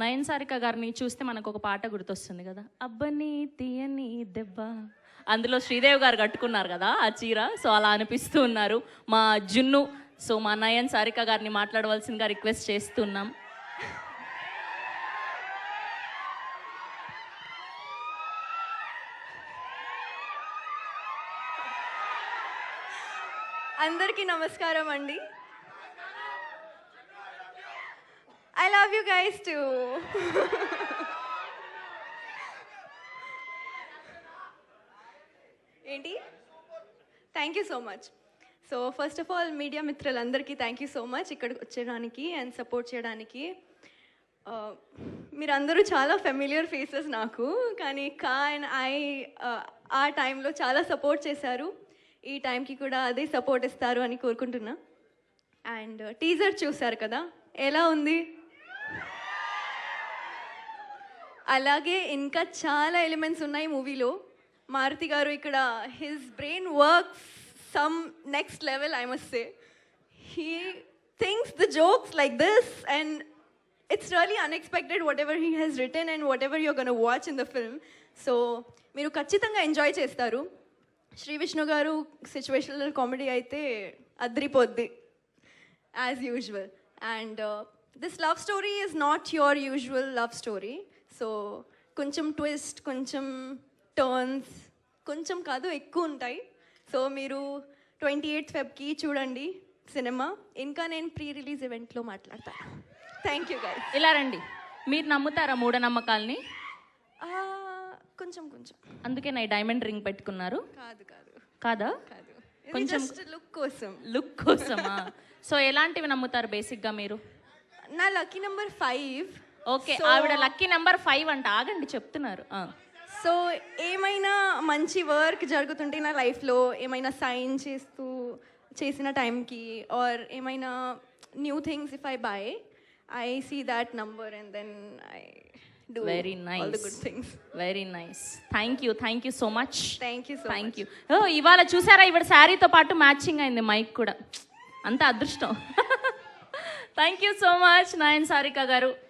నయన్ సారిక గారిని చూస్తే మనకు ఒక పాట గుర్తొస్తుంది కదా, అబ్బని తీయని దెబ్బ. అందులో శ్రీదేవి గారు కట్టుకున్నారు కదా ఆ చీర. సో అలా అనిపిస్తూ ఉన్నారు మా జున్ను. సో మా నయన్ సారిక గారిని మాట్లాడవలసిందిగా రిక్వెస్ట్ చేస్తున్నాం. అందరికీ నమస్కారం అండి. I love you guys too. ఏంటి? Thank you so much. So first of all media మిత్రులందరికీ థ్యాంక్ యూ సో మచ్ ఇక్కడికి వచ్చేయడానికి అండ్ సపోర్ట్ చేయడానికి. మీరందరూ చాలా ఫెమిలియర్ ఫేసెస్ నాకు, కానీ అండ్ ఆ టైంలో చాలా సపోర్ట్ చేశారు. ఈ టైంకి కూడా అదే సపోర్ట్ ఇస్తారు అని కోరుకుంటున్నా. అండ్ టీజర్ చూశారు కదా, ఎలా ఉంది? అలాగే ఇంకా చాలా ఎలిమెంట్స్ ఉన్నాయి మూవీలో. మారుతి గారు ఇక్కడ his brain works some next level, I must say. He thinks the jokes like this and it's really unexpected whatever he has written and whatever you're gonna watch in the film. So మీరు ఖచ్చితంగా enjoy చేస్తారు. శ్రీ విష్ణు గారు situational comedy అయితే అద్రిపోద్ది as usual. And this love story is not your usual love story. So కొంచెం twist, కొంచెం turns, కొంచెం కాదు ఎక్కువ ఉంటాయి. సో మీరు 28th ఫెబ్కి చూడండి సినిమా. ఇంకా నేను ప్రీ రిలీజ్ ఈవెంట్లో మాట్లాడతాను. Thank you guys. ఇలా రండి. మీరు నమ్ముతారా మూఢనమ్మకాల్ని? కొంచెం కొంచెం. అందుకే నా డైమండ్ రింగ్ పెట్టుకున్నారు? కాదు కాదు. కాదా? కాదు, కొంచెం లుక్ కోసం. లుక్ కోసమా? సో ఎలాంటివి నమ్ముతారు బేసిక్గా మీరు? నా లక్కీ నెంబర్ 5. ఓకే, ఆవిడ లక్కీ నెంబర్ 5 అంట. ఆగండి, చెప్తున్నారు. సో ఏమైనా మంచి వర్క్ జరుగుతుంటే నా లైఫ్లో, ఏమైనా సైన్ చేసిన టైంకి ఆర్ ఏమైనా new things if I buy, I see that number and then I do very nice, all the good things. Very nice. Thank you so much. Thank you so thank you. ఇవాళ చూసారా, ఇవాళ శారీతో పాటు matching అయింది mic కూడా. అంత అదృష్టం. Thank you so much Nayan Sarika గారు.